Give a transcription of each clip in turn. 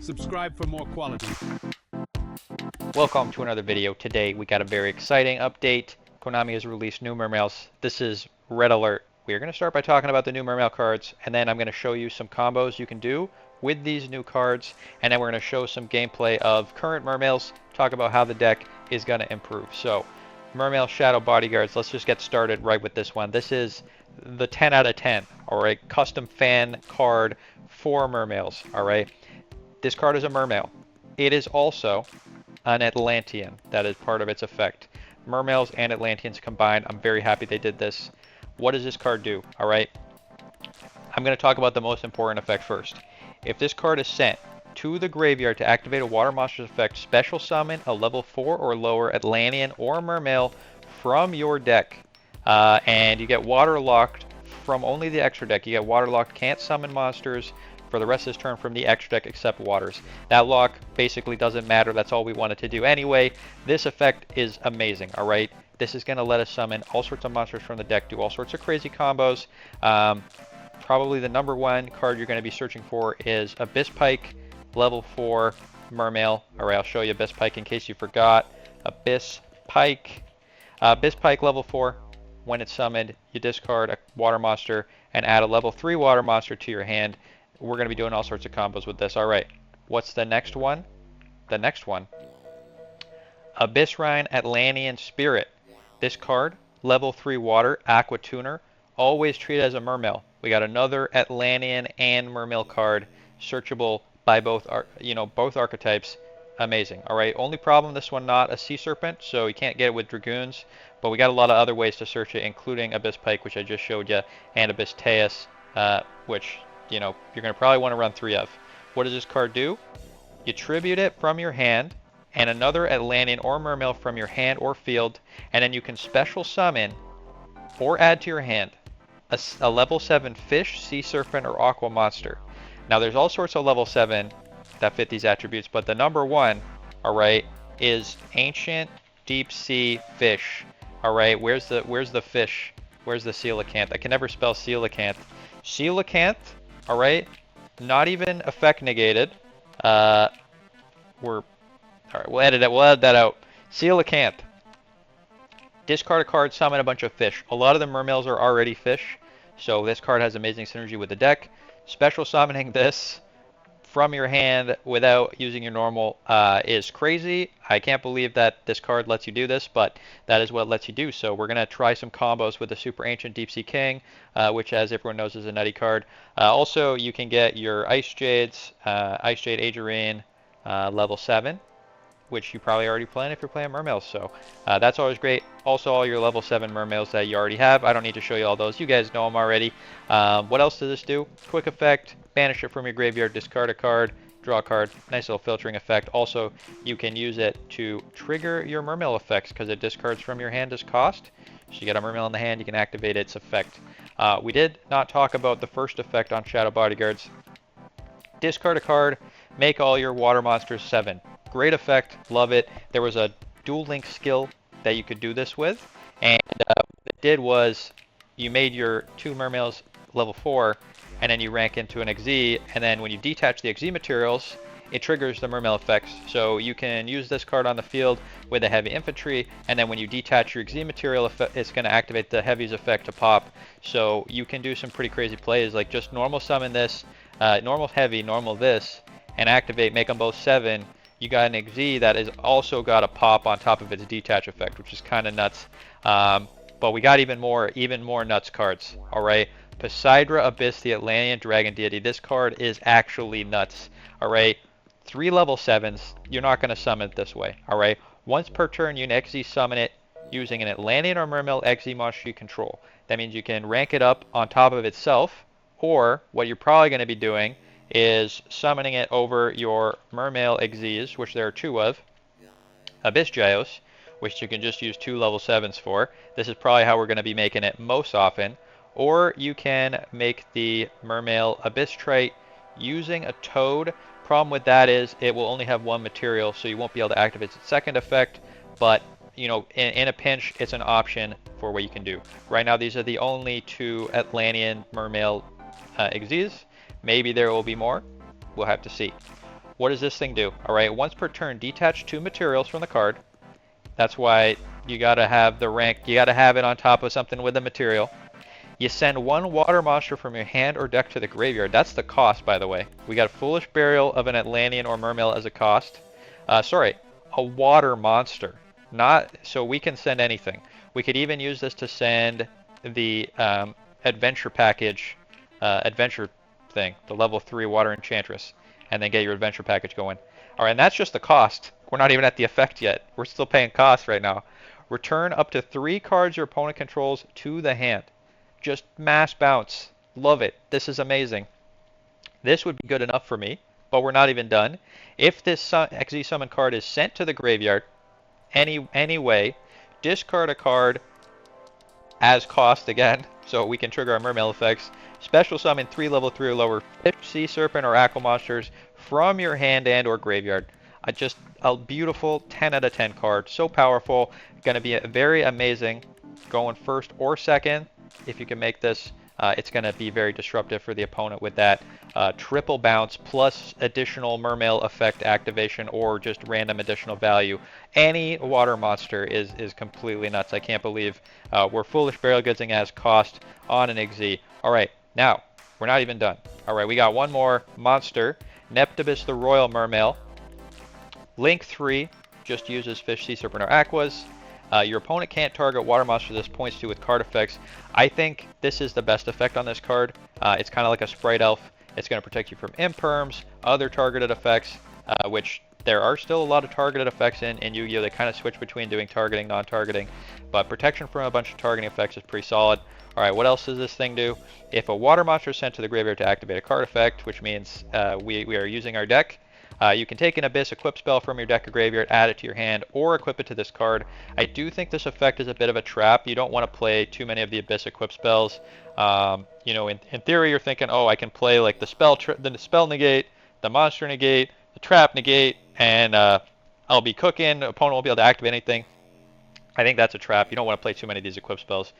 Subscribe for more quality. Welcome to another video. Today we got a very exciting update. Konami has released new Mermails. This is Red Alert. We are going to start by talking about the new Mermail cards, and then I'm going to show you some combos you can do with these new cards, and then we're going to show some gameplay of current Mermails, talk about how the deck is going to improve. So, Mermail Shadow Bodyguards, let's just get started right with this one. This is the 10 out of 10, alright? Custom fan card for Mermails, alright? This card is a Mermail. It is also an Atlantean. That is part of its effect. Mermails and Atlanteans combined. I'm very happy they did this. What does this card do? Alright. I'm going to talk about the most important effect first. If this card is sent to the graveyard to activate a Water Monster's effect, special summon a level 4 or lower Atlantean or Mermail from your deck. And you get water locked from only the extra deck. You get water locked, can't summon monsters for the rest of this turn from the extra deck except waters. That lock basically doesn't matter. That's all we wanted to do anyway. This effect is amazing, alright? This is going to let us summon all sorts of monsters from the deck, do all sorts of crazy combos. Probably the number one card you're going to be searching for is Abyss Pike, level 4 Mermail. Alright, I'll show you Abyss Pike in case you forgot. Abyss Pike. Abyss Pike level 4. When it's summoned, you discard a water monster and add a level 3 water monster to your hand. We're going to be doing all sorts of combos with this. Alright, what's the next one? The next one. Abyssrhine Atlantean Spirit. This card, level 3 water, Aqua Tuner, always treated as a Mermail. We got another Atlantean and Mermail card, searchable by both archetypes. Amazing. Alright, only problem, this one not a Sea Serpent, so you can't get it with Dragoons, but we got a lot of other ways to search it, including Abyss Pike, which I just showed you, and Abyss Teus, which you're going to probably want to run 3 of. What does this card do? You tribute it from your hand, and another Atlantean or Mermail from your hand or field, and then you can special summon, or add to your hand, a level 7 fish, sea serpent, or aqua monster. Now there's all sorts of level 7 that fit these attributes, but the number one, alright, is ancient deep sea fish. Alright, where's the fish? Where's the coelacanth? I can never spell coelacanth. Coelacanth, alright, not even effect negated. Alright, we'll edit that out. Coelacanth. Discard a card, summon a bunch of fish. A lot of the Mermails are already fish, so this card has amazing synergy with the deck. Special summoning this from your hand without using your normal is crazy. I can't believe that this card lets you do this, but that is what it lets you do. So we're going to try some combos with the Super Ancient Deep Sea King, which, as everyone knows, is a nutty card. Also, you can get your Ice Jades, Ice Jade Abyssrhine, level 7, which you probably already playing if you're playing Mermails. So that's always great. Also, all your level 7 Mermails that you already have. I don't need to show you all those. You guys know them already. What else does this do? Quick effect. Banish it from your graveyard. Discard a card. Draw a card. Nice little filtering effect. Also, you can use it to trigger your Mermail effects because it discards from your hand as cost. So you get a Mermail in the hand, you can activate its effect. We did not talk about the first effect on Shadow Bodyguards. Discard a card. Make all your water monsters 7. Great effect, love it. There was a dual link skill that you could do this with, and what it did was you made your 2 Mermails level 4, and then you rank into an XZ, and then when you detach the XZ materials, it triggers the Mermail effects. So you can use this card on the field with a heavy infantry, and then when you detach your XZ material, it's going to activate the heavy's effect to pop. So you can do some pretty crazy plays, like just normal summon this, normal heavy, normal this, and activate, make them both 7. You got an XZ that is also got a pop on top of its detach effect, which is kind of nuts. But we got even more nuts cards. All right, Poseidra Abyss, the Atlantean Dragon Deity. This card is actually nuts. All right, 3 level 7s. You're not going to summon it this way. All right, once per turn, you can XZ summon it using an Atlantean or Mermail XZ monster you control. That means you can rank it up on top of itself, or what you're probably going to be doing is summoning it over your Mermail XZs, which there are 2 of, Abyssrhine, which you can just use 2 level 7s for. This is probably how we're going to be making it most often. Or you can make the Mermail Abyssrhine using a Toad. Problem with that is it will only have 1 material, so you won't be able to activate its second effect, but in a pinch, it's an option for what you can do. Right now, these are the only 2 Atlantean Mermail XZs. Maybe there will be more. We'll have to see. What does this thing do? Alright, once per turn, detach 2 materials from the card. That's why you gotta have the rank, you gotta have it on top of something with a material. You send 1 water monster from your hand or deck to the graveyard. That's the cost, by the way. We got Foolish Burial of an Atlantean or Mermail as a cost. Sorry, a water monster. Not so we can send anything. We could even use this to send the adventure package, adventure thing, the level 3 water enchantress, and then get your adventure package going. All right, and that's just the cost. We're not even at the effect yet. We're still paying costs right now. Return up to 3 cards your opponent controls to the hand. Just mass bounce. Love it. This is amazing. This would be good enough for me, but we're not even done. If this XZ summon card is sent to the graveyard anyway, discard a card as cost again, so we can trigger our Mermail effects. Special summon 3 level 3 or lower fish, sea serpent, or aqua monsters from your hand and or graveyard. Just a beautiful 10 out of 10 card. So powerful. Going to be very amazing going first or second. If you can make this, it's going to be very disruptive for the opponent with that triple bounce plus additional Mermail effect activation or just random additional value. Any water monster is completely nuts. I can't believe we're Foolish Burial Goodsing as cost on an XZ. All right, now we're not even done. All right, we got one more monster, Neptabyss the Royal Mermail. Link 3 just uses fish, sea serpent, or aquas. Your opponent can't target water monsters this points to with card effects. I think this is the best effect on this card. It's kind of like a sprite elf. It's going to protect you from imperms, other targeted effects, which there are still a lot of targeted effects in Yu-Gi-Oh! They kind of switch between doing targeting, non-targeting, but protection from a bunch of targeting effects is pretty solid. All right, what else does this thing do? If a water monster is sent to the graveyard to activate a card effect, which means we are using our deck, you can take an Abyss equip spell from your deck or graveyard, add it to your hand, or equip it to this card. I do think this effect is a bit of a trap. You don't want to play too many of the Abyss equip spells. You know, in theory, you're thinking, oh, I can play like the spell negate, the monster negate, the trap negate, and I'll be cooking. The opponent won't be able to activate anything. I think that's a trap. You don't want to play too many of these equip spells.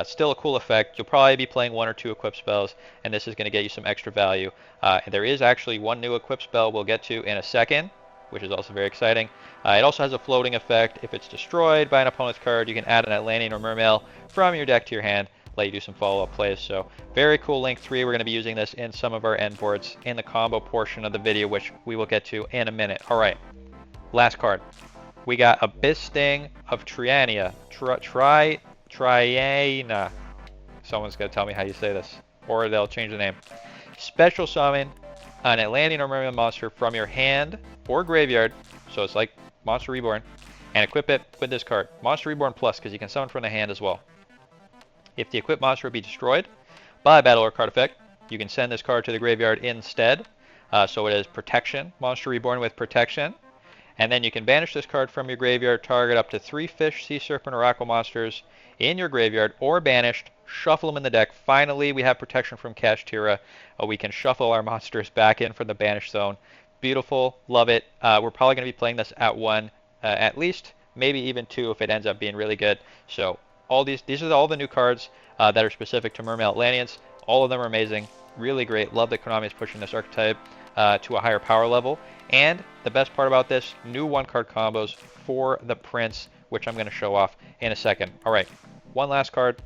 Still a cool effect. You'll probably be playing 1 or 2 equip spells, and this is going to get you some extra value. And there is actually one new equip spell we'll get to in a second, which is also very exciting. It also has a floating effect. If it's destroyed by an opponent's card, you can add an Atlantean or Mermail from your deck to your hand, let you do some follow-up plays. So very cool Link 3. We're going to be using this in some of our end boards in the combo portion of the video, which we will get to in a minute. All right, last card. We got Abyss Sting of Triania. Triana. Someone's going to tell me how you say this, or they'll change the name. Special summon an Atlantean or Mermail monster from your hand or graveyard, so it's like Monster Reborn, and equip it with this card. Monster Reborn Plus, because you can summon from the hand as well. If the equipped monster be destroyed by a battle or card effect, you can send this card to the graveyard instead. So it is Protection, Monster Reborn with Protection. And then you can banish this card from your graveyard, target up to 3 fish, sea serpent, or aqua monsters in your graveyard, or banished, shuffle them in the deck. Finally, we have protection from Kashtira. We can shuffle our monsters back in from the banished zone. Beautiful, love it. We're probably going to be playing this at 1, at least, maybe even 2 if it ends up being really good. So all these are all the new cards that are specific to Mermail Atlanteans. All of them are amazing, really great. Love that Konami is pushing this archetype to a higher power level. And the best part about this, new 1-card combos for the Prince, which I'm going to show off in a second. All right, one last card.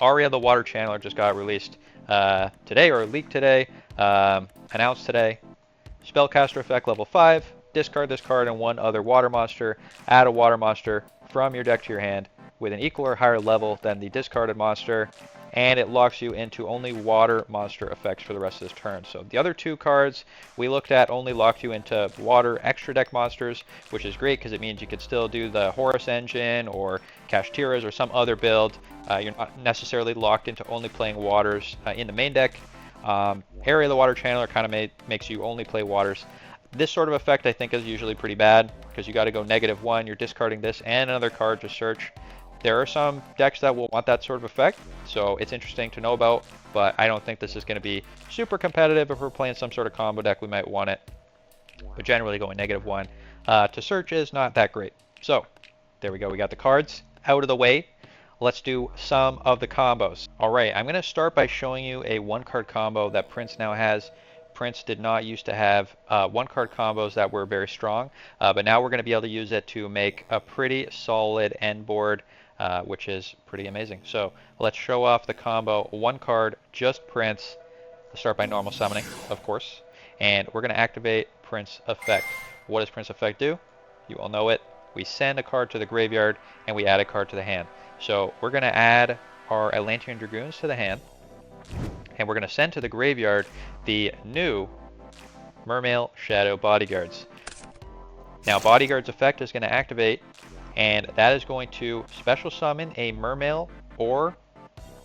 Aria the Water Channeler just got released today, or leaked today, announced today. Spellcaster effect level 5. Discard this card and 1 other water monster. Add a water monster from your deck to your hand with an equal or higher level than the discarded monster. And it locks you into only water monster effects for the rest of this turn. So the other 2 cards we looked at only locked you into water extra deck monsters, which is great because it means you could still do the Horus engine or Kashtiras or some other build. You're not necessarily locked into only playing waters in the main deck. Area of the Water Channeler kind of makes you only play waters. This sort of effect I think is usually pretty bad because you got to go -1. You're discarding this and another card to search. There are some decks that will want that sort of effect, so it's interesting to know about, but I don't think this is going to be super competitive. If we're playing some sort of combo deck, we might want it, but generally going -1 to search is not that great. So there we go. We got the cards out of the way. Let's do some of the combos. All right, I'm going to start by showing you a 1-card combo that Prince now has Prince did not used to have one-card combos that were very strong, but now we're going to be able to use it to make a pretty solid end board, which is pretty amazing. So let's show off the combo. One card, just Prince. Let's start by normal summoning, of course. And we're going to activate Prince Effect. What does Prince Effect do? You all know it. We send a card to the graveyard, and we add a card to the hand. So we're going to add our Atlantean Dragoons to the hand, and we're going to send to the graveyard the new Mermail Shadow Bodyguards. Now, Bodyguards effect is going to activate, and that is going to special summon a Mermail or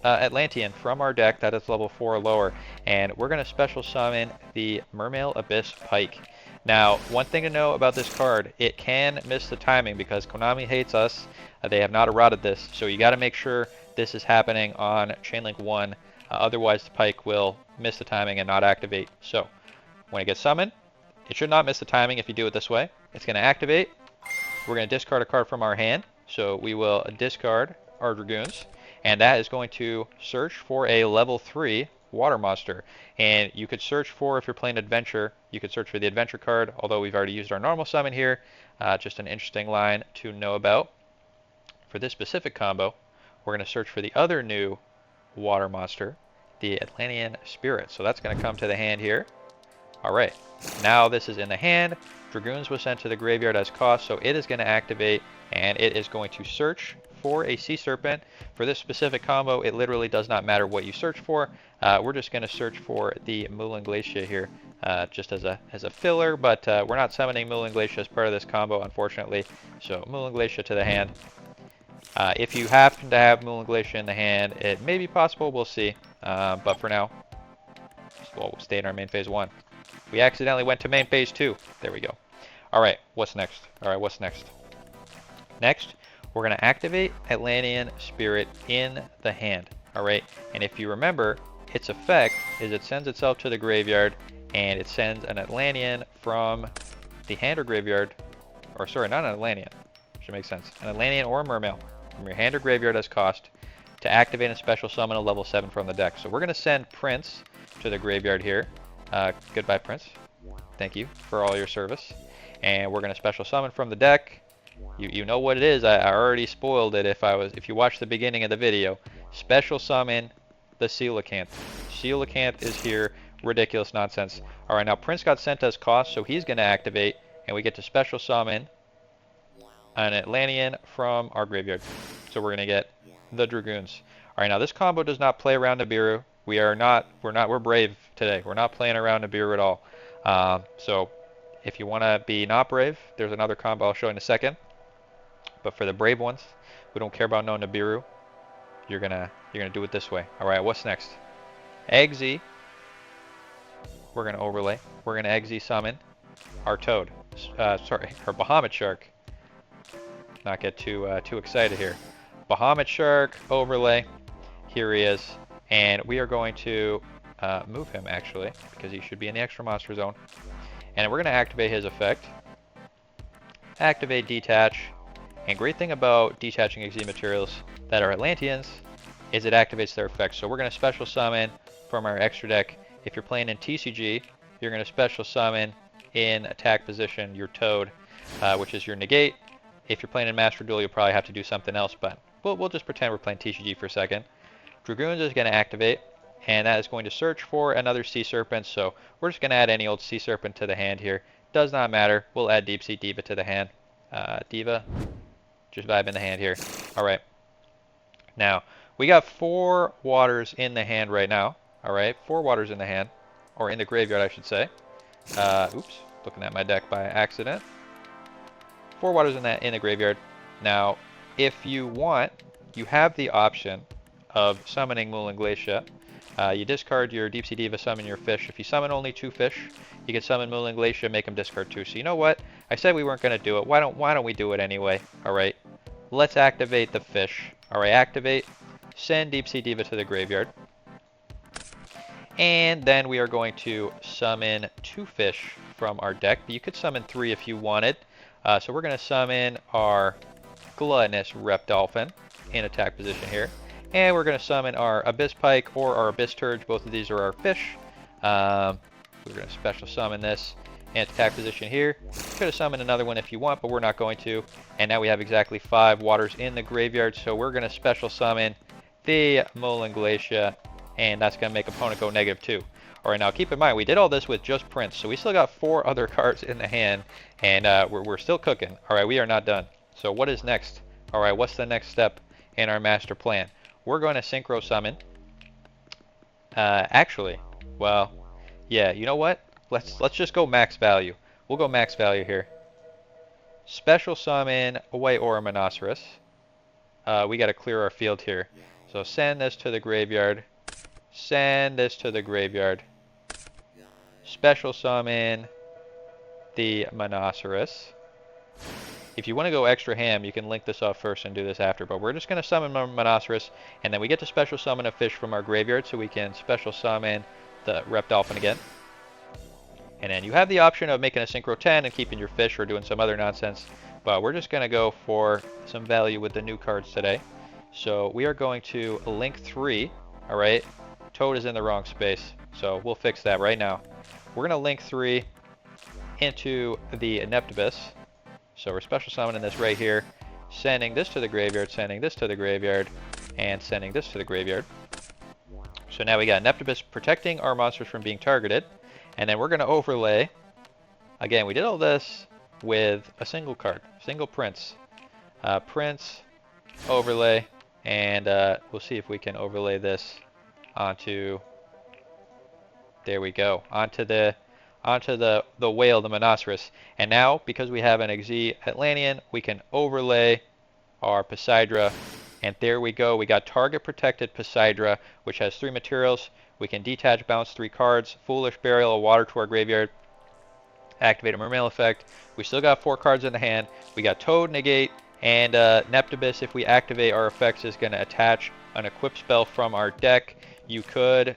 Atlantean from our deck that is level 4 or lower, and we're going to special summon the Mermail Abyss Pike. Now, one thing to know about this card, it can miss the timing because Konami hates us. They have not errated this, so you got to make sure this is happening on Chainlink 1. Otherwise, the Pike will miss the timing and not activate. So, when it gets summoned, it should not miss the timing if you do it this way. It's going to activate. We're going to discard a card from our hand. So, we will discard our Dragoons, and that is going to search for a level 3 Water Monster. And you could search for, if you're playing Adventure, you could search for the Adventure card, although we've already used our normal summon here. Just an interesting line to know about. For this specific combo, we're going to search for the other new Water Monster, the Atlantean Spirit. So that's going to come to the hand here. Alright, now this is in the hand. Dragoons was sent to the graveyard as cost, so it is going to activate, and it is going to search for a Sea Serpent. For this specific combo, it literally does not matter what you search for. We're just going to search for the Moulin Glacier here, just as a filler, but we're not summoning Moulin Glacier as part of this combo, unfortunately. So Moulin Glacier to the hand. If you happen to have Moulin Glacier in the hand, it may be possible, we'll see. But for now, we'll stay in our main phase 1. We accidentally went to main phase 2. There we go. Alright, what's next? What's next? Next, we're going to activate Atlantean Spirit in the hand. Alright, and if you remember, its effect is it sends itself to the graveyard, and it sends an Atlantean from the hand or graveyard, or sorry, not an Atlantean. Should make sense. An Atlantean or a Mermail from your hand or graveyard as cost to activate a special summon a level 7 from the deck. So we're going to send Prince to the graveyard here. Goodbye, Prince. Thank you for all your service. And we're going to special summon from the deck. You know what it is. I already spoiled it if you watched the beginning of the video. Special summon the Coelacanth. Coelacanth is here. Ridiculous nonsense. Alright, now Prince got sent as cost, so he's going to activate, and we get to special summon an Atlantean from our graveyard. So we're going to get the Dragoons. Alright, now this combo does not play around Nibiru. We're brave today. We're not playing around Nibiru at all. So if you want to be not brave, there's another combo I'll show in a second. But for the brave ones, who don't care about no Nibiru, you're gonna do it this way. Alright, what's next? Eggsy. We're gonna overlay. We're gonna Eggsy summon our Toad. Our Bahamut Shark. Not get too excited here. Bahamut Shark overlay. Here he is, and we are going to move him actually because he should be in the extra monster zone. And we're going to activate his effect. Activate detach. And great thing about detaching XZ materials that are Atlanteans is it activates their effects. So we're going to special summon from our extra deck. If you're playing in TCG, you're going to special summon in attack position your Toad, which is your negate. If you're playing in MasterDuel, you'll probably have to do something else, but we'll just pretend we're playing TCG for a second. Dragoons is going to activate, and that is going to search for another Sea Serpent, so we're just going to add any old Sea Serpent to the hand here. Does not matter. We'll add Deep Sea Diva to the hand. Diva, just vibe in the hand here. Alright. Now, we got 4 waters in the hand right now. Alright, 4 waters in the hand. Or in the graveyard, I should say. Oops, looking at my deck by accident. 4 waters in the graveyard. Now, if you want, you have the option of summoning Moulin Glacier. You discard your Deep Sea Diva, summon your fish. If you summon only 2 fish, you can summon Moulin Glacier, make them discard 2. So you know what? I said we weren't going to do it. Why don't we do it anyway? Alright. Let's activate the fish. Alright, activate. Send Deep Sea Diva to the graveyard. And then we are going to summon 2 fish from our deck. You could summon 3 if you wanted. So we're going to summon our Gluttonous Repdolphin in attack position here. And we're going to summon our Abyss Pike or our Abyss Turge. Both of these are our fish. We're going to special summon this anti-attack position here. Could have summoned another one if you want, but we're not going to. And now we have exactly 5 waters in the graveyard, so we're going to special summon the Molan Glacia, and that's going to make opponent go -2. Alright, now keep in mind, we did all this with just Prince, so we still got 4 other cards in the hand, and we're still cooking. Alright, we are not done. So what is next? Alright, what's the next step in our master plan? We're going to synchro summon. Actually, well, yeah, you know what? Let's just go max value. We'll go max value here. Special summon a White Aura Monoceros. We got to clear our field here. So send this to the graveyard. Send this to the graveyard. Special summon the Monoceros. If you want to go extra ham, you can link this off first and do this after. But we're just going to summon Monoceros, and then we get to special summon a fish from our graveyard, so we can special summon the Reptolphin again. And then you have the option of making a Synchro 10 and keeping your fish or doing some other nonsense. But we're just going to go for some value with the new cards today. So we are going to link 3. Alright, Toad is in the wrong space, so we'll fix that right now. We're going to link 3 into the Neptabyss. So we're special summoning this right here, sending this to the graveyard, sending this to the graveyard, and sending this to the graveyard. So now we got Neptabyss protecting our monsters from being targeted. And then we're going to overlay. Again, we did all this with a single card, single Prince. Prince, overlay, and we'll see if we can overlay this onto, there we go, onto the whale, the Monoceros. And now, because we have an XZ Atlantean, we can overlay our Poseidra. And there we go, we got target protected Poseidra, which has 3 materials. We can detach, bounce 3 cards, Foolish Burial, a water to our graveyard, activate a Mermail effect. We still got 4 cards in the hand. We got Toad, negate, and Neptabyss, if we activate our effects, is going to attach an equip spell from our deck. You could,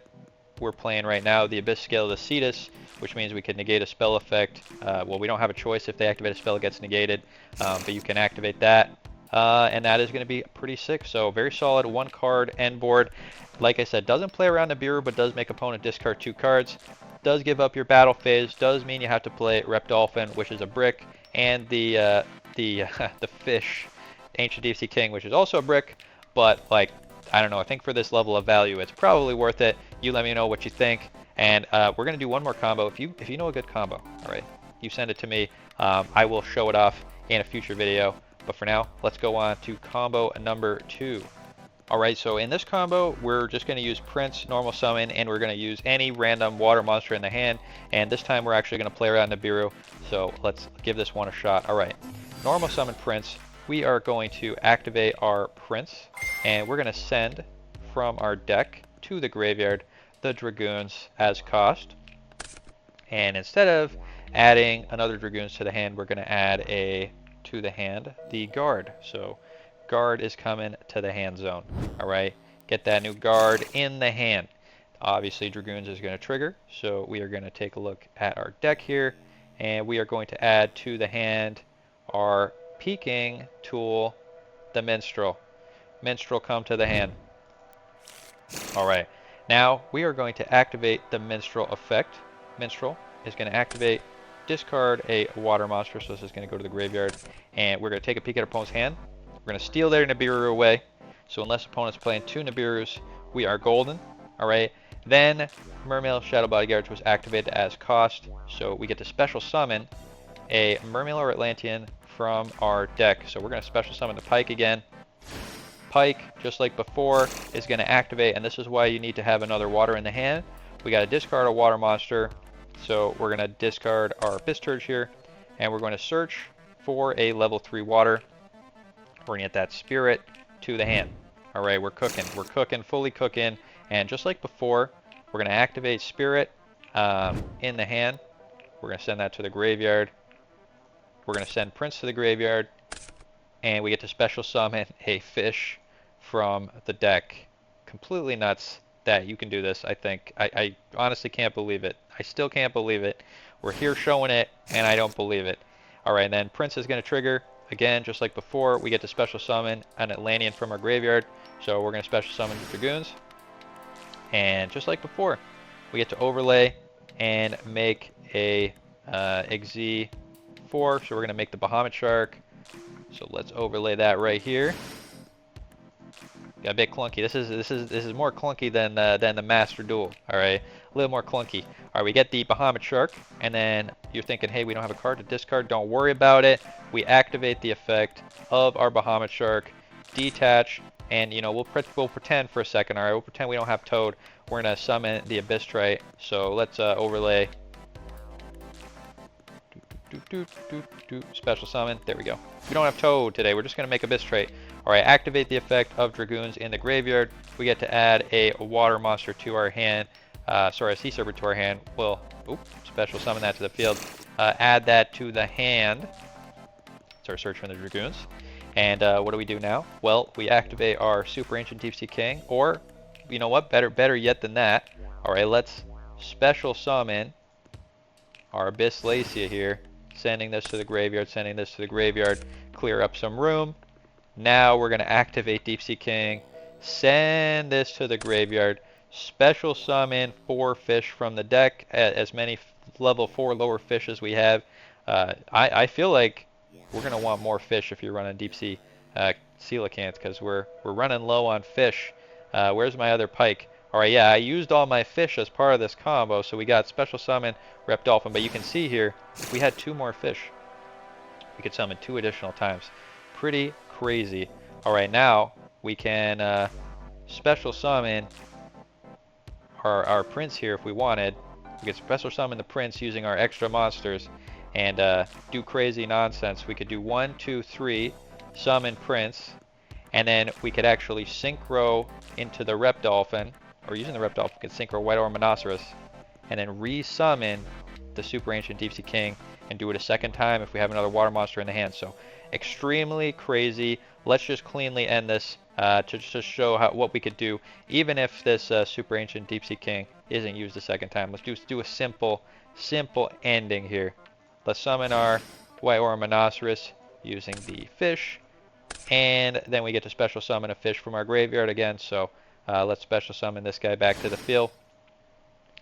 we're playing right now, the Abyss Scale of the Cetus, which means we could negate a spell effect. Well, we don't have a choice if they activate a spell, it gets negated, but you can activate that. And that is going to be pretty sick. So very solid 1 card end board. Like I said, doesn't play around Nibiru, but does make opponent discard 2 cards. Does give up your battle phase. Does mean you have to play Reptolphin, which is a brick, and the fish, Ancient Deep Sea King, which is also a brick. But like, I don't know. I think for this level of value, it's probably worth it. You let me know what you think. And we're gonna do one more combo. If you know a good combo, all right, you send it to me. I will show it off in a future video. But for now, let's go on to combo number 2. Alright, so in this combo, we're just going to use Prince, normal summon, and we're going to use any random water monster in the hand. And this time we're actually going to play around Nibiru, so let's give this one a shot. Alright, normal summon Prince. We are going to activate our Prince, and we're going to send from our deck to the graveyard the Dragoons as cost. And instead of adding another Dragoons to the hand, we're going to add to the hand the Guard. So Guard is coming to the hand zone. Alright, get that new Guard in the hand. Obviously Dragoons is going to trigger, so we are going to take a look at our deck here, and we are going to add to the hand our peeking tool, the Minstrel. Minstrel, come to the hand. Alright, now we are going to activate the Minstrel effect. Minstrel is going to activate, discard a water monster, so this is going to go to the graveyard, and we're going to take a peek at opponent's hand. We're going to steal their Nibiru away, so unless opponent's playing 2 Nibirus, we are golden. Alright, then Mermail Shadow Bodyguards was activated as cost, so we get to special summon a Mermail or Atlantean from our deck. So we're going to special summon the Pike again. Pike, just like before, is going to activate, and this is why you need to have another water in the hand. We got to discard a water monster, so we're going to discard our Abyssrhine here, and we're going to search for a level 3 water. We're going to get that Spirit to the hand. Alright, we're cooking, fully cooking, and just like before, we're going to activate Spirit in the hand. We're going to send that to the graveyard. We're going to send Prince to the graveyard, and we get to special summon a fish from the deck. Completely nuts that you can do this, I think. I honestly can't believe it. I still can't believe it. We're here showing it, and I don't believe it. Alright, then Prince is going to trigger. Again, just like before, we get to special summon an Atlantean from our graveyard. So we're going to special summon the Dragoons. And just like before, we get to overlay and make a Xz 4. So we're going to make the Bahamut Shark. So let's overlay that right here. Got a bit clunky. This is more clunky than the MasterDuel. All right, a little more clunky. All right, we get the Bahamut Shark, and then you're thinking, hey, we don't have a card to discard. Don't worry about it. We activate the effect of our Bahamut Shark, detach, and you know we'll pretend for a second. All right, we'll pretend we don't have Toad. We're gonna summon the Abyssrhine. So let's overlay. Special summon. There we go. We don't have Toad today. We're just going to make Abyssrhine. Alright, activate the effect of Dragoons in the graveyard. We get to add a water monster to our hand. Sorry, a sea serpent to our hand. We'll special summon that to the field. Add that to the hand. Start search for the Dragoons. And what do we do now? Well, we activate our Super Ancient Deep Sea King. Or, you know what? Better yet than that. Alright, let's special summon our Abyssrhine here. Sending this to the graveyard, sending this to the graveyard, clear up some room. Now we're going to activate Deep Sea King, send this to the graveyard, special summon 4 fish from the deck, as many level 4 lower fish as we have. I feel like we're going to want more fish if you're running Deep Sea Coelacanth, because we're running low on fish. Where's my other pike? Alright, yeah, I used all my fish as part of this combo, so we got special summon Rep Dolphin, but you can see here, we had 2 more fish. We could summon 2 additional times. Pretty crazy. Alright, now we can special summon our prince here if we wanted. We could special summon the prince using our extra monsters and do crazy nonsense. We could do 1, 2, 3, summon prince, and then we could actually synchro into the Rep Dolphin, or using the Rep Dolphin, we could synchro White Orb Monoceros, and then re-summon the Super Ancient Deep Sea King and do it a second time if we have another water monster in the hand. So extremely crazy. Let's just cleanly end this to just show what we could do, even if this Super Ancient Deep Sea King isn't used a second time. Let's do a simple ending here. Let's summon our White Orb Monoceros using the fish, and then we get to special summon a fish from our graveyard again. So let's special summon this guy back to the field,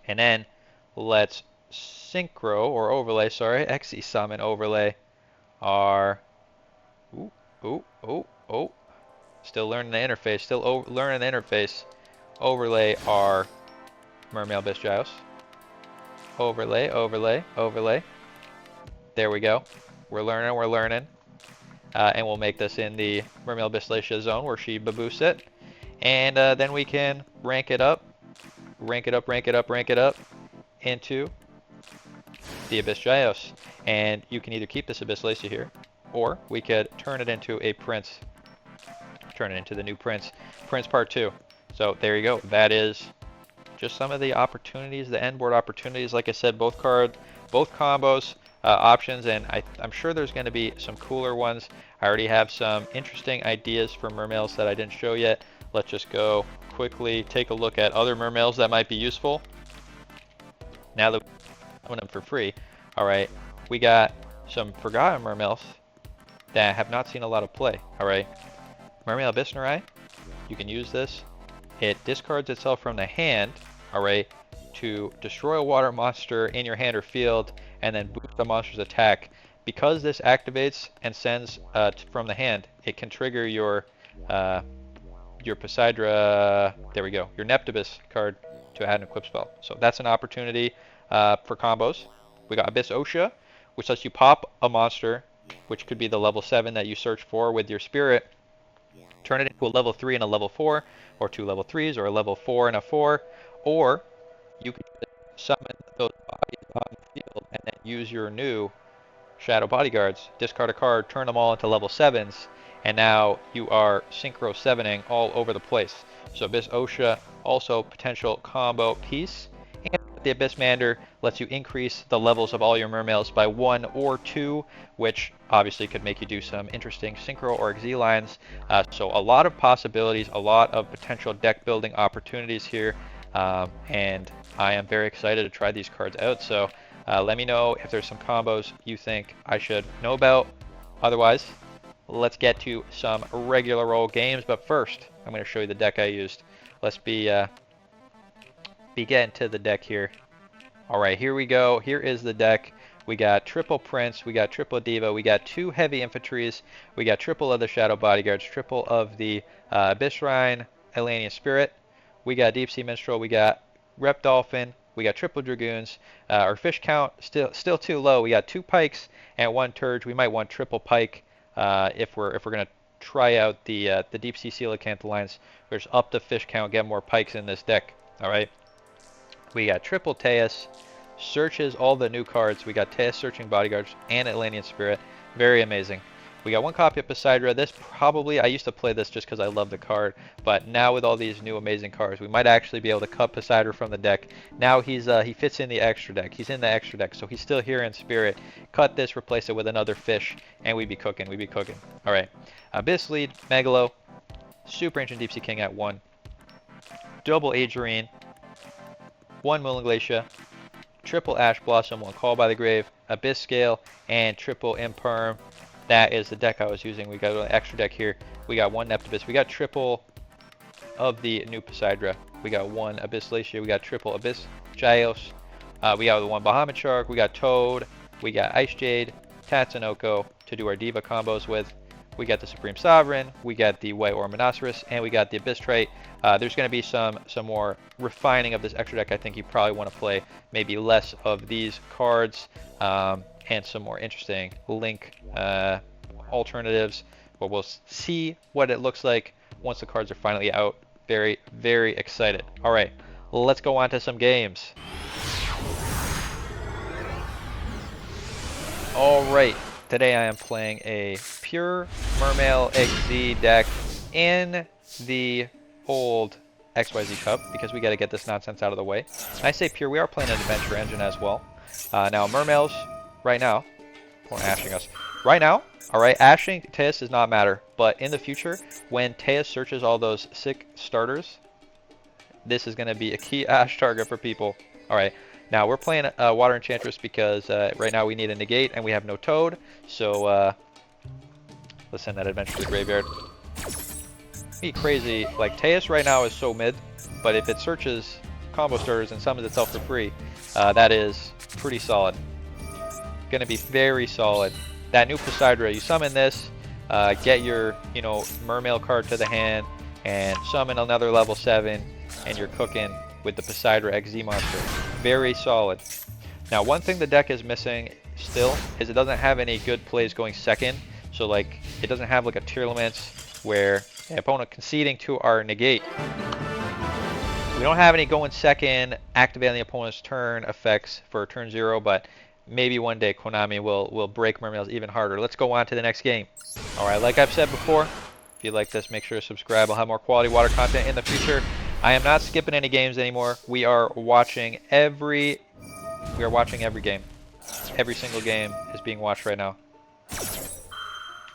and then let's synchro or overlay, sorry, Xe summon overlay our still learning the interface, overlay our Mermail Yugioh. Overlay. There we go. We're learning. And we'll make this in the Mermail Abyssrhine zone where she baboos it. And then we can rank it up into the Abyssrhine. And you can either keep this Abyssrhine here, or we could turn it into a prince. Turn it into the new prince. Prince Part 2. So there you go. That is just some of the opportunities, the end board opportunities. Like I said, both combos, options, and I'm sure there's going to be some cooler ones. I already have some interesting ideas for Mermails that I didn't show yet. Let's just go quickly take a look at other Mermails that might be useful. Now that I'm doing them for free, alright, we got some forgotten Mermails that have not seen a lot of play. Alright, Mermail Abyssrhine, you can use this. It discards itself from the hand, alright, to destroy a water monster in your hand or field, and then boost the monster's attack. Because this activates and sends from the hand, it can trigger your Poseidra, there we go, your Neptabyss card to add an equip spell. So that's an opportunity for combos. We got Abyssrhine, which lets you pop a monster, which could be the level 7 that you search for with your spirit, turn it into a level 3 and a level 4, or 2 level 3s, or a level 4 and a 4, or you can summon those bodies on the field and then use your new Shadow Bodyguards, discard a card, turn them all into level 7s, and now you are synchro 7ing all over the place. So Abyssrhine, also potential combo piece. And the Abyssmander lets you increase the levels of all your Mermails by 1 or 2, which obviously could make you do some interesting synchro or Xz lines. So a lot of possibilities, a lot of potential deck building opportunities here. And I am very excited to try these cards out. So let me know if there's some combos you think I should know about. Otherwise, let's get to some regular role games. But first, I'm going to show you the deck I used. Let's get into the deck here. All right, here we go. Here is the deck. We got triple Prince, we got triple Diva, we got 2 heavy infantries, we got triple of the Shadow Bodyguards, triple of the Abyssrhine, Atlantean Spirit, we got Deep Sea Minstrel, we got Rep Dolphin, we got triple Dragoons. Our fish count still too low. We got 2 Pikes and 1 Turge. We might want triple Pike if we're gonna try out the Deep Sea Coelacanth Alliance. We're just up the fish count, get more Pikes in this deck. All right. We got triple Teus. Searches all the new cards. We got Teus searching Bodyguards and Atlantean Spirit. Very amazing. We got 1 copy of Poseidra. This probably, I used to play this just because I love the card, but now with all these new amazing cards, we might actually be able to cut Poseidra from the deck. Now he fits in the extra deck. He's in the extra deck, so he's still here in Spirit. Cut this, replace it with another fish, and we'd be cooking. We'd be cooking. All right. Abyss Lead, Megalo, Super Ancient Deep Sea King at 1, double Abyssrhine, 1 Moonlit Glacier, triple Ash Blossom, 1 Call by the Grave, Abyss Scale, and triple Imperm. That is the deck I was using. We got an extra deck here. We got 1 Neptabyss. We got triple of the new Poseidra. We got 1 Abyss Glacier. We got triple Abyss Gios. We got the 1 Bahamut Shark. We got Toad. We got Ice Jade, Tatsunoko to do our Diva combos with. We got the Supreme Sovereign. We got the White Orminoceros, and we got the Abyss Trait. There's going to be some more refining of this extra deck. I think you probably want to play maybe less of these cards and some more interesting link alternatives. But we'll see what it looks like once the cards are finally out. Very, very excited. All right, let's go on to some games. All right, today I am playing a pure Mermail XZ deck in the old XYZ Cup because we got to get this nonsense out of the way. And I say pure, we are playing an adventure engine as well. Now Mermails, right now, or ashing us. Right now, all right, ashing Teus does not matter, but in the future, when Teus searches all those sick starters, this is going to be a key ash target for people. All right, now we're playing Water Enchantress because right now we need a negate and we have no Toad, so let's send that adventure to the graveyard. Be crazy, like Teus right now is so mid, but if it searches combo starters and summons itself for free, that is pretty solid. Gonna be very solid. That new Poseidra, you summon this, get your Mermail card to the hand, and summon another level 7, and you're cooking with the Poseidra XZ monster. Very solid. Now one thing the deck is missing still is it doesn't have any good plays going second. So like it doesn't have like a Tearlaments where the opponent conceding to our negate. We don't have any going second, activating the opponent's turn effects for turn 0, but maybe one day Konami will break Mermails even harder. Let's go on to the next game. Alright, like I've said before, if you like this, make sure to subscribe. I'll have more quality water content in the future. I am not skipping any games anymore. We are watching every game. Every single game is being watched right now.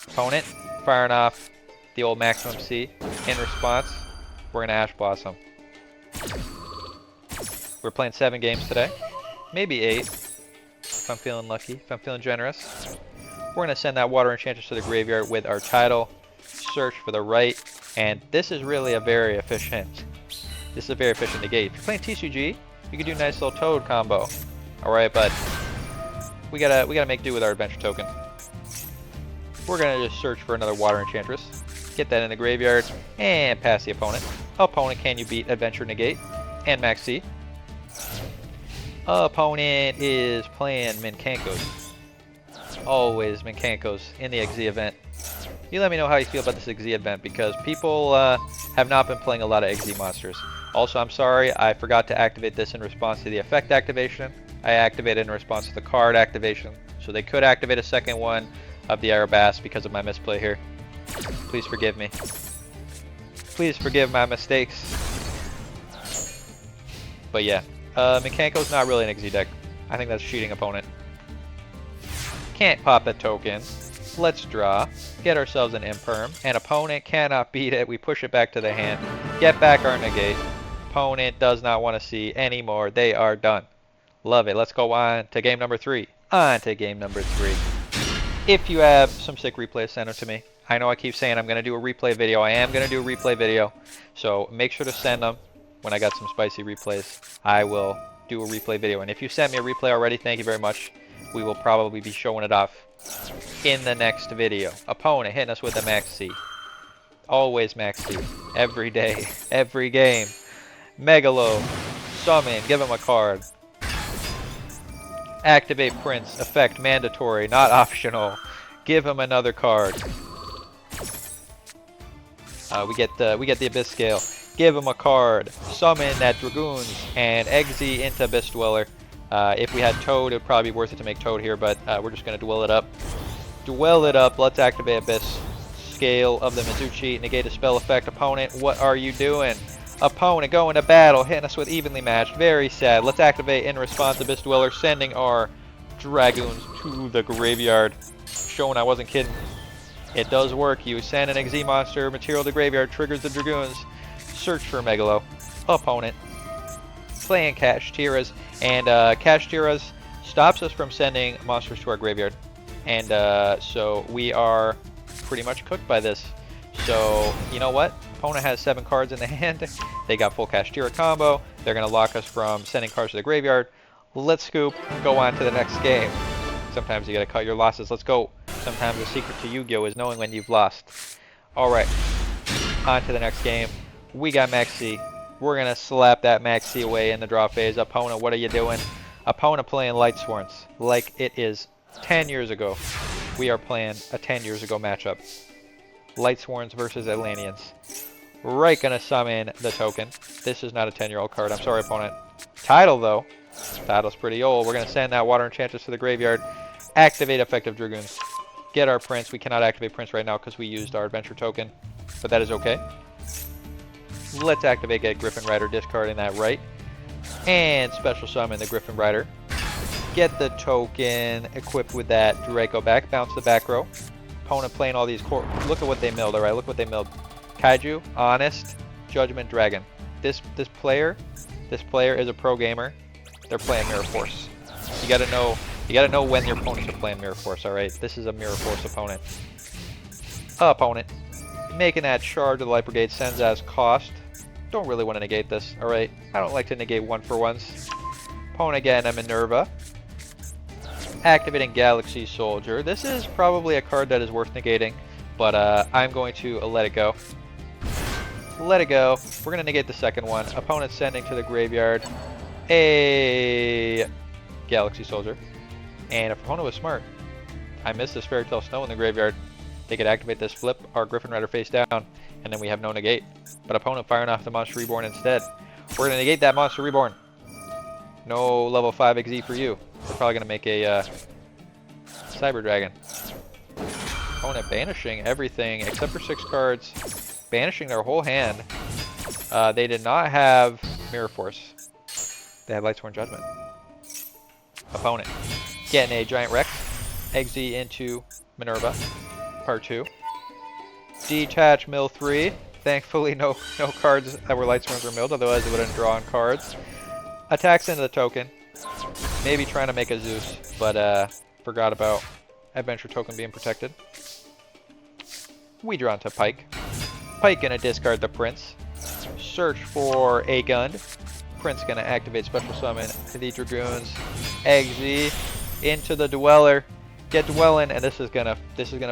Opponent firing off the old maximum C. In response, we're gonna Ash Blossom. We're playing 7 games today, maybe 8 if I'm feeling lucky, if I'm feeling generous. We're gonna send that Water Enchantress to the graveyard with our title, search for the right, and this is really a very efficient. This is a very efficient negate. If you're playing TCG, you can do a nice little Toad combo. All right, but we gotta make do with our adventure token. We're gonna just search for another Water Enchantress, get that in the graveyard, and pass the opponent. Opponent, can you beat Adventure Negate and Max C? Opponent is playing Minkankos. Always Minkankos in the XZ event. You let me know how you feel about this XZ event because people have not been playing a lot of XZ monsters. Also, I'm sorry, I forgot to activate this in response to the effect activation. I activated in response to the card activation, so they could activate a second one of the Aerobass because of my misplay here. Please forgive me. Please forgive my mistakes. But yeah, Minkanko's not really an XZ deck. I think that's cheating opponent. Can't pop a token. Let's draw. Get ourselves an Imperm. And opponent cannot beat it. We push it back to the hand. Get back our negate. Opponent does not want to see anymore. They are done. Love it. Let's go on to game number 3. On to game number 3. If you have some sick replays, send them to me. I know I keep saying I'm going to do a replay video. I am going to do a replay video. So make sure to send them when I got some spicy replays. I will do a replay video. And if you sent me a replay already, thank you very much. We will probably be showing it off in the next video. Opponent hitting us with a Max C. Always Max C. Every day. Every game. Megalo. Summon. Give him a card. Activate Prince. Effect mandatory. Not optional. Give him another card. We get the Abyss Scale. Give him a card. Summon that Dragoons and Eggsy into Abyss Dweller. If we had Toad, it would probably be worth it to make Toad here, but we're just going to duel it up. Duel it up. Let's activate Abyss Scale of the Mizuchi. Negate a spell effect. Opponent, what are you doing? Opponent going to battle, hitting us with evenly matched. Very sad. Let's activate in response Abyss Dweller, sending our Dragoons to the graveyard. Showing I wasn't kidding. It does work. You send an XZ monster material to graveyard, triggers the Dragoons. Search for Megalo. Opponent. Playing Kashtiras. And Kashtiras stops us from sending monsters to our graveyard. And so we are pretty much cooked by this. So, you know what? Opponent has 7 cards in the hand. They got full Kashtira combo. They're going to lock us from sending cards to the graveyard. Let's scoop. Go on to the next game. Sometimes you got to cut your losses. Let's go. Sometimes the secret to Yu-Gi-Oh! Is knowing when you've lost. Alright. On to the next game. We got Maxi. We're going to slap that Maxi away in the draw phase. Opponent, what are you doing? Opponent playing Light Sworns. Like it is 10 years ago. We are playing a 10 years ago matchup. Light Sworns versus Atlanteans. Right, gonna summon the token. This is not a 10-year-old card. I'm sorry, opponent. Title, though. Title's pretty old. We're gonna send that Water Enchantress to the graveyard. Activate effective Dragoons. Get our Prince. We cannot activate Prince right now because we used our Adventure token. But that is okay. Let's activate Get Griffin Rider, discarding that right. And special summon the Griffin Rider. Get the token equipped with that Draco back. Bounce the back row. Opponent playing all these core. Look at what they milled. Alright, look what they milled. Kaiju, Honest, Judgment, Dragon. This player is a pro gamer. They're playing Mirror Force. You gotta know when your opponents are playing Mirror Force, alright? This is a Mirror Force opponent. Opponent. Making that charge of the Light Brigade sends as cost. Don't really want to negate this, alright? I don't like to negate 1-for-1s. Opponent getting a Minerva. Activating Galaxy Soldier. This is probably a card that is worth negating, but I'm going to let it go. Let it go. We're going to negate the second one. Opponent sending to the graveyard a Galaxy Soldier. And if opponent was smart, I missed this Fairy Tale Snow in the graveyard. They could activate this, flip our Griffin Rider face down, and then we have no negate. But opponent firing off the Monster Reborn instead. We're going to negate that Monster Reborn. No level 5 XZ for you. We're probably going to make a Cyber Dragon. Opponent banishing everything except for 6 cards. Banishing their whole hand. They did not have Mirror Force. They had Lightsworn Judgment. Opponent getting a Giant Rex. XZ into Minerva. Part 2. Detach mill 3. Thankfully no cards that were Lightsworns were milled, otherwise it would have drawn cards. Attacks into the token. Maybe trying to make a Zeus, but forgot about Adventure token being protected. We draw into Pike. Pike gonna discard the Prince. Search for a gun. Prince gonna activate special summon the Dragoons. XZ into the Dweller. Get Dwelling, and this is gonna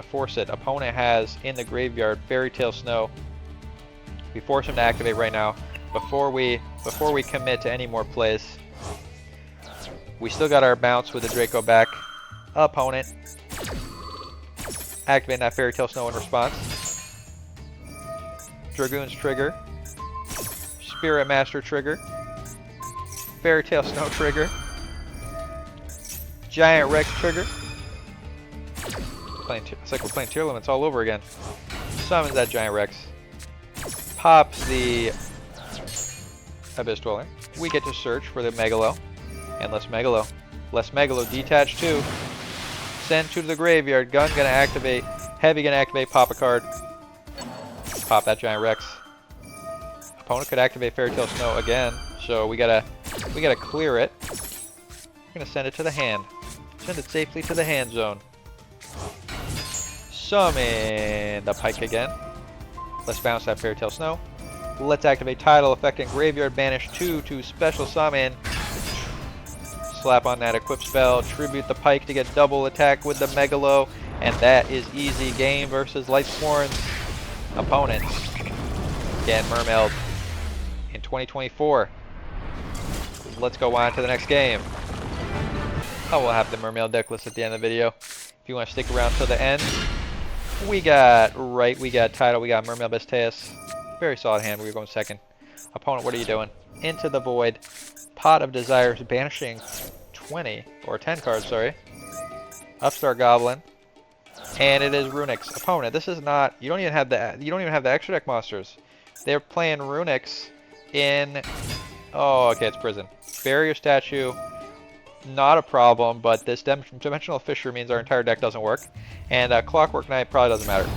force it. Opponent has in the graveyard Fairy Tale Snow. We force him to activate right now. Before we commit to any more plays. We still got our bounce with the Draco back. Opponent activating that Fairy Tale Snow in response. Dragoons trigger. Spirit Master trigger. Fairy Tale Snow trigger. Giant Rex trigger. It's like we're playing Tier Limits all over again. Summons that Giant Rex. Pops the Abyss Dweller. We get to search for the Megalo. And less Megalo. Less Megalo. Detach 2. Send 2 to the graveyard. Gun gonna activate. Heavy gonna activate. Pop a card. Pop that Giant Rex. Opponent could activate Fairy Tale Snow again. So we gotta clear it. We're gonna send it to the hand. Send it safely to the hand zone. Summon the Pike again. Let's bounce that Fairy Tale Snow. Let's activate Tidal, affecting graveyard, banish 2 to special summon slap on that equip spell, tribute the pike to get double attack with the Megalo, and that is easy game versus Lightsworn's opponent. Again, Mermail in 2024. Let's go on to the next game. Oh, we'll have the Mermail deck list at the end of the video. If you want to stick around till the end, we got Tidal, we got Mermail Besteus. Very solid hand, we're going second. Opponent, what are you doing? Into the Void. Pot of Desires, banishing 20 or 10 cards, sorry. Upstart Goblin, and it is Runix. Opponent, this is not. You don't even have the extra deck monsters. They're playing Runix in. Oh, okay, it's Prison. Barrier Statue, not a problem, but this Dimensional Fissure means our entire deck doesn't work, and Clockwork Knight probably doesn't matter.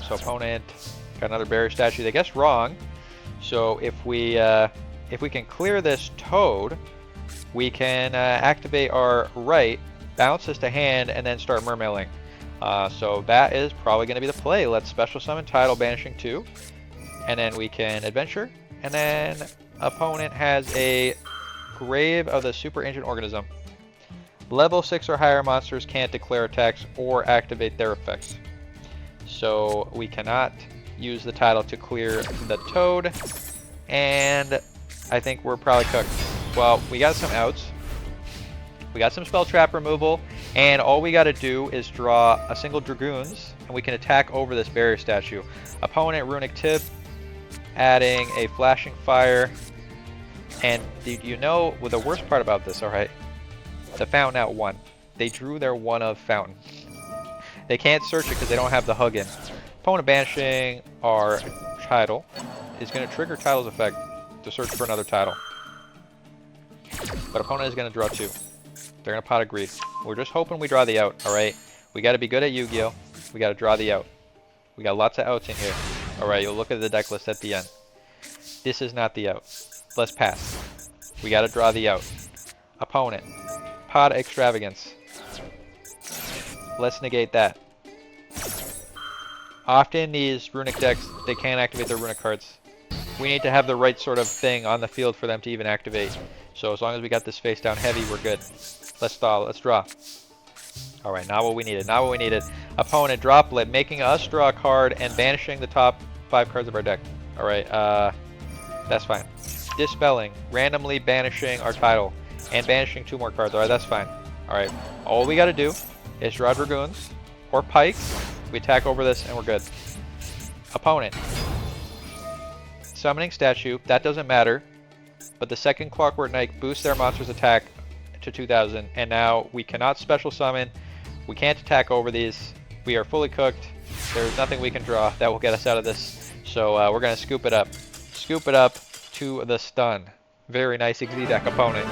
So opponent got another Barrier Statue. They guessed wrong. So if we can clear this Toad, we can activate our right, bounce this to hand, and then start mermailing. So that is probably going to be the play. Let's special summon Tidal, banishing 2, and then we can adventure. And then opponent has a Grave of the Super Ancient Organism. Level 6 or higher monsters can't declare attacks or activate their effects. So we cannot use the Tidal to clear the Toad, and I think we're probably cooked. Well, we got some outs. We got some spell trap removal, and all we got to do is draw a single Dragoons, and we can attack over this Barrier Statue. Opponent, Runic Tip, adding a Flashing Fire. And you know, well, the worst part about this, alright, the Fountain out 1. They drew their 1 of Fountain. They can't search it because they don't have the Hug in. Opponent banishing our Tidal is going to trigger Tidal's effect to search for another Tidal. But opponent is going to draw 2. They're going to Pot of Greed. We're just hoping we draw the out, alright? We got to be good at Yugioh. We got to draw the out. We got lots of outs in here. Alright, you'll look at the deck list at the end. This is not the out. Let's pass. We got to draw the out. Opponent. Pot of Extravagance. Let's negate that. Often these runic decks, they can't activate their runic cards. We need to have the right sort of thing on the field for them to even activate. So as long as we got this face down heavy, we're good. Let's stall. Let's draw. Alright, not what we needed. Not what we needed. Opponent, Droplet, making us draw a card and banishing the top 5 cards of our deck. Alright, that's fine. Dispelling, randomly banishing our Tidal, and banishing 2 more cards. Alright, that's fine. Alright, all we gotta do is draw Dragoons, or Pikes. We attack over this, and we're good. Opponent. Summoning Statue, that doesn't matter, but the second Clockwork Knight boosts their monster's attack to 2000, and now we cannot special summon. We can't attack over these. We are fully cooked. There's nothing we can draw that will get us out of this. So we're going to scoop it up. Scoop it up to the stun. Very nice XD deck opponent.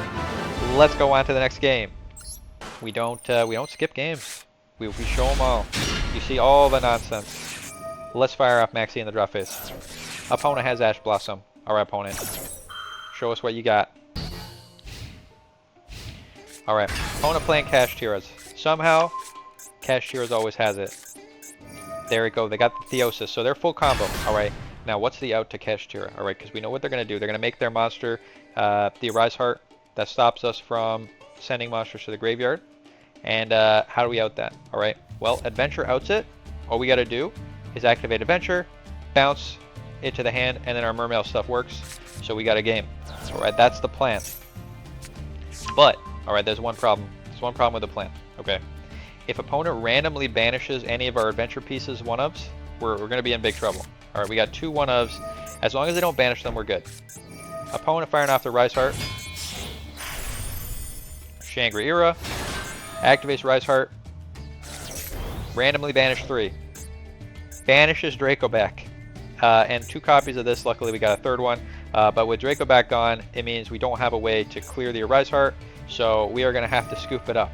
Let's go on to the next game. We don't skip games. We show them all. You see all the nonsense. Let's fire off Maxi in the draw phase. Opponent has Ash Blossom. Alright, opponent. Show us what you got. Alright, opponent playing Kashtira's. Somehow, Kashtira's always has it. There we go, they got the Theosis, so they're full combo. Alright, now what's the out to Kashtira? Alright, because we know what they're going to do. They're going to make their monster the Arise Heart. That stops us from sending monsters to the graveyard. And how do we out that? Alright, well, Adventure outs it. All we got to do is activate Adventure, bounce it to the hand, and then our Mermail stuff works. So we got a game. Alright, that's the plan. But, alright, there's one problem. There's one problem with the plan. Okay. If opponent randomly banishes any of our adventure pieces one-ofs, we're going to be in big trouble. Alright, we got 2 one-ofs. As long as they don't banish them, we're good. Opponent firing off the Rise Heart. Shangri-Ira. Activates Rise Heart. Randomly banish 3. Banishes Draco back. And 2 copies of this. Luckily, we got a 3rd one. But with Draco back gone, it means we don't have a way to clear the Arise Heart. So we are going to have to scoop it up.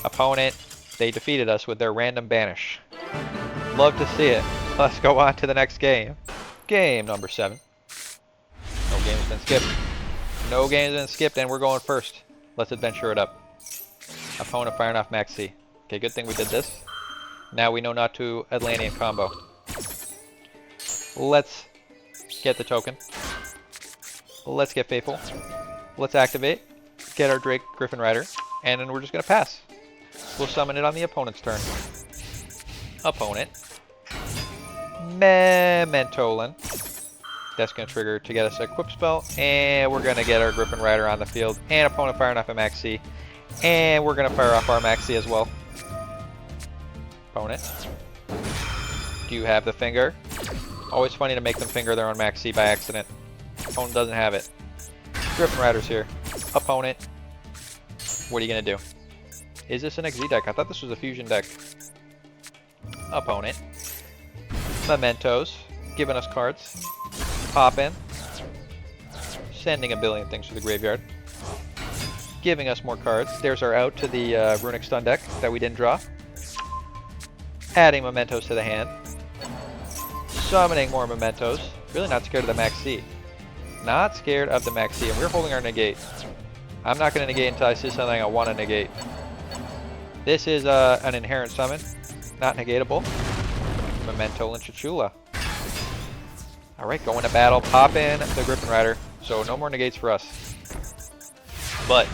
Opponent, they defeated us with their random banish. Love to see it. Let's go on to the next game. Game number 7. No game's been skipped. No game's been skipped, and we're going first. Let's adventure it up. Opponent firing off Maxi. Okay, good thing we did this. Now we know not to Atlantean combo. Let's get the token. Let's get Faithful. Let's activate. get our Drake Griffin Rider, and then we're just going to pass. We'll summon it on the opponent's turn. Opponent. Mementolin. That's going to trigger to get us a equip spell, and we're going to get our Griffin Rider on the field, and opponent firing off a Max C, and we're going to fire off our Max C as well. Opponent. Do you have the finger? Always funny to make them finger their own Max C by accident. Opponent doesn't have it. Griffin Rider's here. Opponent. What are you going to do? Is this an XZ deck? I thought this was a fusion deck. Opponent. Mementos. Giving us cards. Pop in. Sending a billion things to the graveyard. Giving us more cards. There's our out to the Runic Stun deck that we didn't draw. Adding Mementos to the hand. Summoning more Mementos. Really not scared of the Max C. Not scared of the Max C. And we're holding our negate. I'm not going to negate until I see something I want to negate. This is an inherent summon. Not negatable. Memento and Chichula. Alright, going to battle. Pop in the Griffin Rider. So no more negates for us. But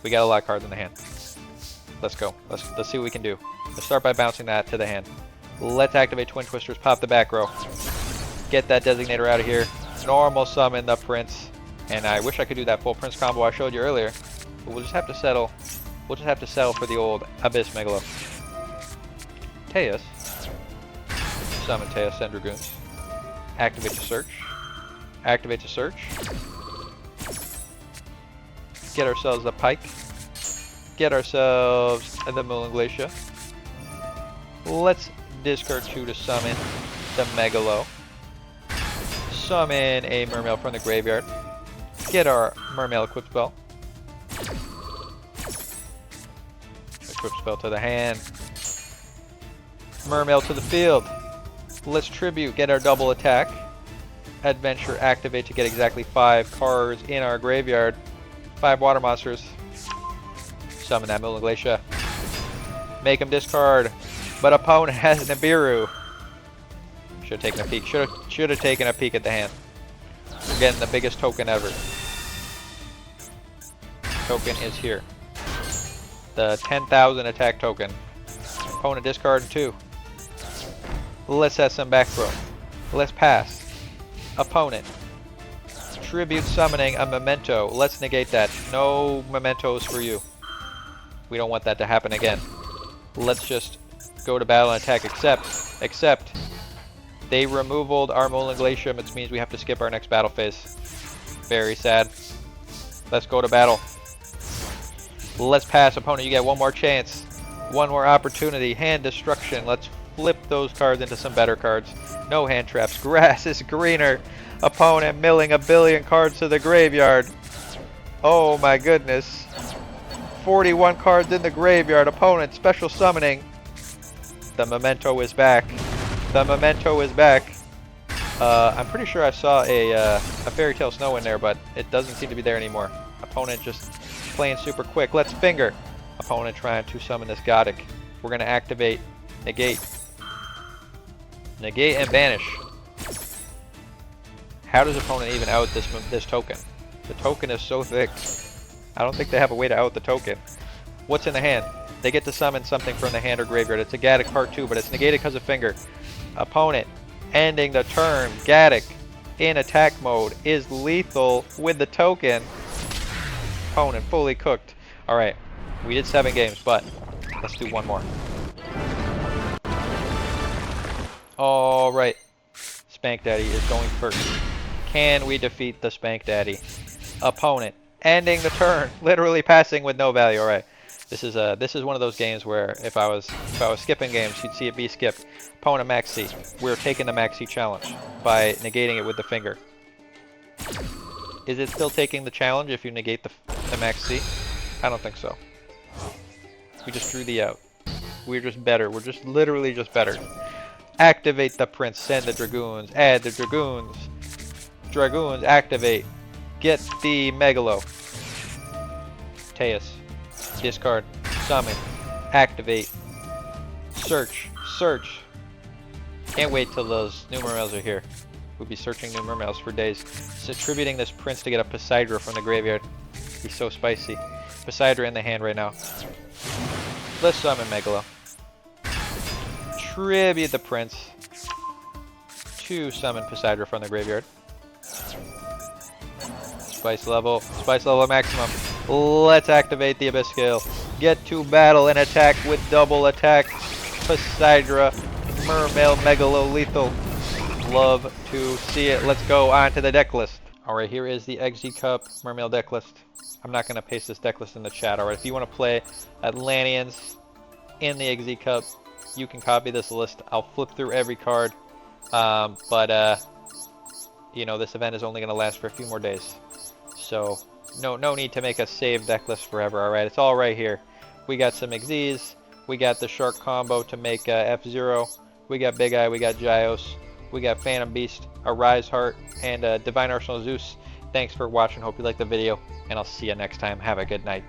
we got a lot of cards in the hand. Let's go. Let's see what we can do. Let's start by bouncing that to the hand. Let's activate Twin Twisters. Pop the back row. Get that Designator out of here. Normal summon the Prince. And I wish I could do that full Prince combo I showed you earlier. But we'll just have to settle. We'll just have to settle for the old Abyss Megalo. Teus. Summon Teus, send Dragoons. Activate to search. Activate to search. Get ourselves the Pike. Get ourselves the Moulin Glacier. Let's discard 2 to summon the Megalo. Summon a Mermail from the graveyard. Get our Mermail equip spell. Equip spell to the hand. Mermail to the field. Let's tribute, get our double attack. Adventure activate to get exactly 5 cards in our graveyard. 5 water monsters. Summon that Moulin Glacier. Make him discard. But opponent has Nibiru. Should have taken a peek. Should have taken a peek at the hand. We're getting the biggest token ever. Token is here. The 10,000 attack token. Opponent discard 2. Let's have some back row. Let's pass. Opponent. Tribute summoning a Memento. Let's negate that. No Mementos for you. We don't want that to happen again. Let's just go to battle and attack. Except. They removaled our Moulin Glacier, which means we have to skip our next battle phase. Very sad. Let's go to battle. Let's pass. Opponent, you get one more chance. One more opportunity. Hand destruction. Let's flip those cards into some better cards. No hand traps. Grass is greener. Opponent milling a billion cards to the graveyard. Oh my goodness. 41 cards in the graveyard. Opponent special summoning. The Memento is back. The Memento is back. I'm pretty sure I saw a Fairy Tale Snow in there, but it doesn't seem to be there anymore. Opponent just playing super quick. Let's finger. Opponent trying to summon this Godic. We're going to activate negate. Negate and banish. How does opponent even out this token? The token is so thick. I don't think they have a way to out the token. What's in the hand? They get to summon something from the hand or graveyard. It's a Gaddock part 2, but it's negated because of finger. Opponent ending the turn. Gaddock in attack mode is lethal with the token. Opponent fully cooked. Alright, we did 7 games, but let's do one more. Alright, Spank Daddy is going first. Can we defeat the Spank Daddy? Opponent ending the turn, literally passing with no value. Alright, this is one of those games where if I was skipping games, you'd see it be skipped. Opponent Max C. We're taking the Max C challenge by negating it with the finger. Is it still taking the challenge if you negate the Max C? I don't think so. We just drew the out. We're just better. We're just literally just better. Activate the Prince. Send the Dragoons. Add the Dragoons. Dragoons activate. Get the Megalo. Teus. Discard. Summon. Activate. Search. Search. Can't wait till those new Mermails are here. We'll be searching new Mermails for days. It's attributing this Prince to get a Poseidra from the graveyard. He's so spicy. Poseidra in the hand right now. Let's summon Megalo. Tribute the Prince. To summon Poseidra from the graveyard. Spice level maximum. Let's activate the Abyss Scale. Get to battle and attack with double attack. Poseidra, Mermail, Megalo, lethal. Love to see it. Let's go on to the deck list. Alright, here is the XZ Cup Mermail deck list. I'm not going to paste this deck list in the chat. Alright, if you want to play Atlanteans in the XZ Cup, you can copy this list. I'll flip through every card. You know, this event is only going to last for a few more days. So, no need to make a save deck list forever, alright? It's all right here. We got some XZs. We got the Shark combo to make F-Zero. We got Big Eye. We got Yugioh. We got Phantom Beast, a Rise Heart, and Divine Arsenal Zeus. Thanks for watching. Hope you liked the video, and I'll see you next time. Have a good night.